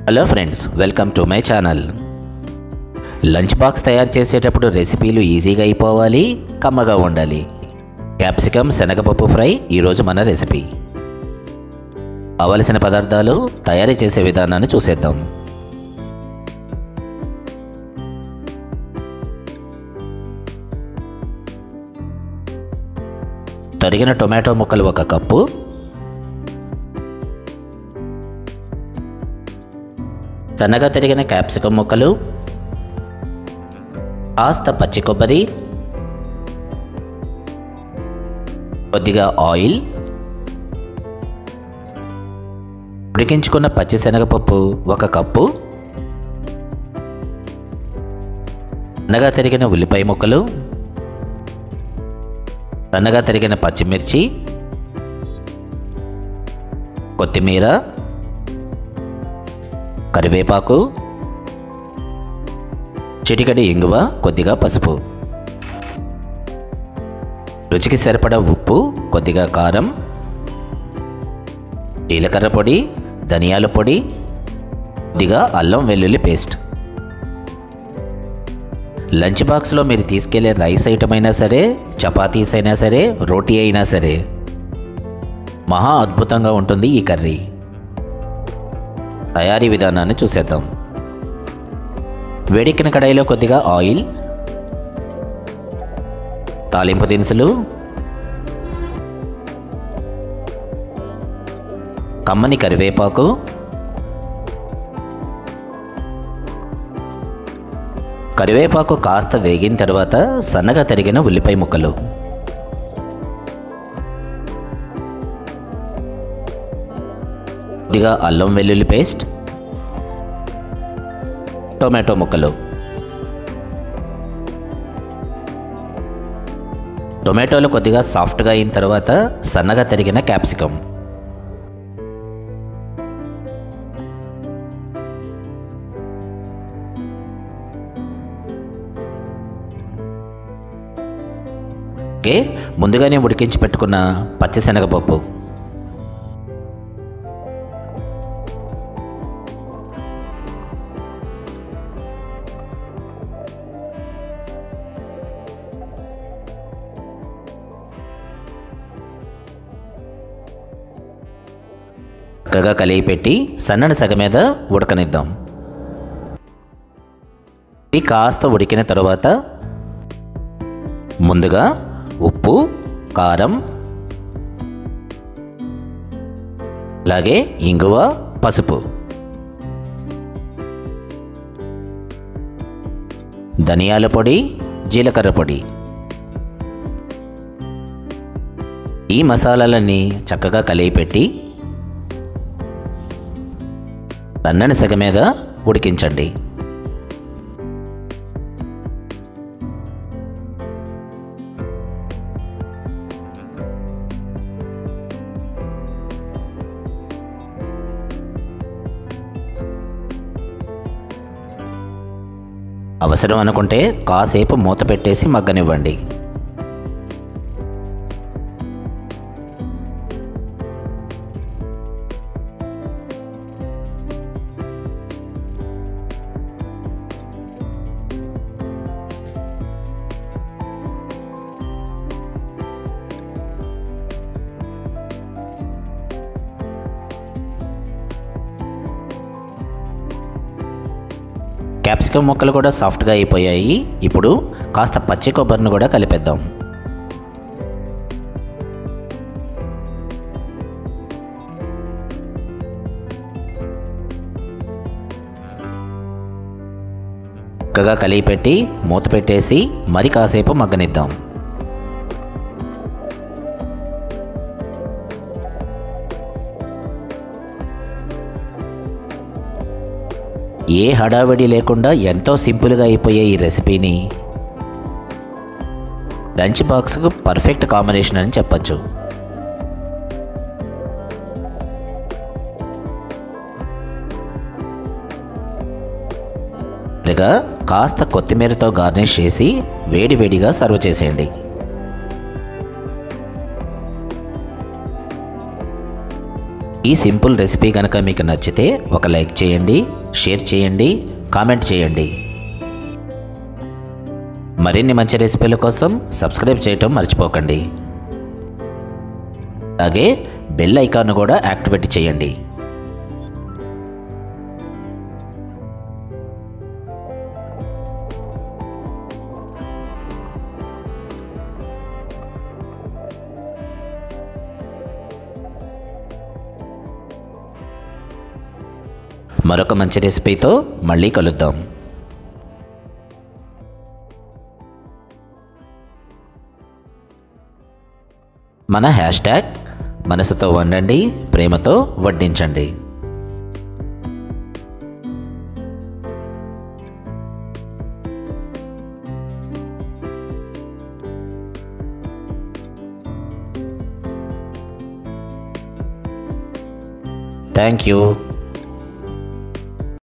Hello friends, welcome to my channel. Lunch box తయారు చేసేటప్పుడు రెసిపీలు ఈజీగా అయిపోవాలి, కమ్మగా ఉండాలి. క్యాప్సికమ్ శనగపప్పు ఫ్రై ఈరోజు మన రెసిపీ. కావలసిన పదార్థాలు, తయారు చేసే విధానాన్ని చూసేద్దాం. తరిగిన టొమాటో ముక్కలు 1 కప్పు, సన్నగా తరిగిన క్యాప్సికమ్ ముక్కలు, కాస్త పచ్చి కొబ్బరి, కొద్దిగా ఆయిల్, ఉడికించుకున్న పచ్చి శనగపప్పు 1 కప్పు, సన్నగా తరిగిన ఉల్లిపాయ ముక్కలు, సన్నగా తరిగిన పచ్చిమిర్చి, కొత్తిమీర, కరివేపాకు, చిటికెడు ఇంగువ, కొద్దిగా పసుపు, రుచికి సరిపడా ఉప్పు, కొద్దిగా కారం, జీలకర్ర పొడి, ధనియాల పొడి, కొద్దిగా అల్లం వెల్లుల్లి పేస్ట్. లంచ్ బాక్స్లో మీరు తీసుకెళ్లే రైస్ ఐటమ్ అయినా సరే, చపాతీస్ అయినా సరే, రోటీ అయినా సరే, మహా అద్భుతంగా ఉంటుంది ఈ కర్రీ. తయారీ విధానాన్ని చూసేద్దాం. వేడెక్కిన కడాయిలో కొద్దిగా ఆయిల్, తాలింపు దినుసులు, కమ్మని కరివేపాకు, కరివేపాకు కాస్త వేగిన తర్వాత సన్నగా తరిగిన ఉల్లిపాయ ముక్కలు, కొద్దిగా అల్లం వెల్లుల్లి పేస్ట్, టొమాటో ముక్కలు. టొమాటోలు కొద్దిగా సాఫ్ట్గా అయిన తర్వాత సన్నగా తరిగిన క్యాప్సికమ్, ముందుగానే ఉడికించి పెట్టుకున్న పచ్చిశనగపప్పు, చక్కగా కలిపి పెట్టి సన్నని సగ మీద ఉడకనిద్దాం. ఇది కాస్త ఉడికిన తర్వాత ముందుగా ఉప్పు, కారం, అలాగే ఇంగువ, పసుపు, ధనియాల పొడి, జీలకర్ర పొడి, ఈ మసాలాలన్నీ చక్కగా కలిపి పెట్టి సన్నని సెగ మీద ఉడికించండి. అవసరం అనుకుంటే కాసేపు మూత పెట్టేసి మగ్గనివ్వండి. క్యాప్సికమ్ ముక్కలు కూడా సాఫ్ట్గా అయిపోయాయి. ఇప్పుడు కాస్త పచ్చి కొబ్బరిని కూడా కలిపేద్దాం. చక్కగా కలిపి పెట్టి మూత పెట్టేసి మరి కాసేపు మగ్గనిద్దాం. ఏ హడావిడి లేకుండా ఎంతో సింపుల్గా అయిపోయే ఈ రెసిపీని లంచ్ బాక్స్కు పర్ఫెక్ట్ కాంబినేషన్ అని చెప్పచ్చు. ఇలాగా కాస్త కొత్తిమీరతో గార్నిష్ చేసి వేడివేడిగా సర్వ్ చేసేయండి. ఈ సింపుల్ రెసిపీ కనుక మీకు నచ్చితే ఒక లైక్ చేయండి, షేర్ చేయండి, కామెంట్ చేయండి. మరిన్ని మంచి రెసిపీల కోసం సబ్స్క్రైబ్ చేయటం మర్చిపోకండి. అలాగే బెల్ ఐకాన్ కూడా యాక్టివేట్ చేయండి. మరొక మంచి రెసిపీతో మళ్ళీ కలుద్దాం. మన హ్యాష్ట్యాగ్ మనసుతో వండండి, ప్రేమతో వడ్డించండి. Thank you.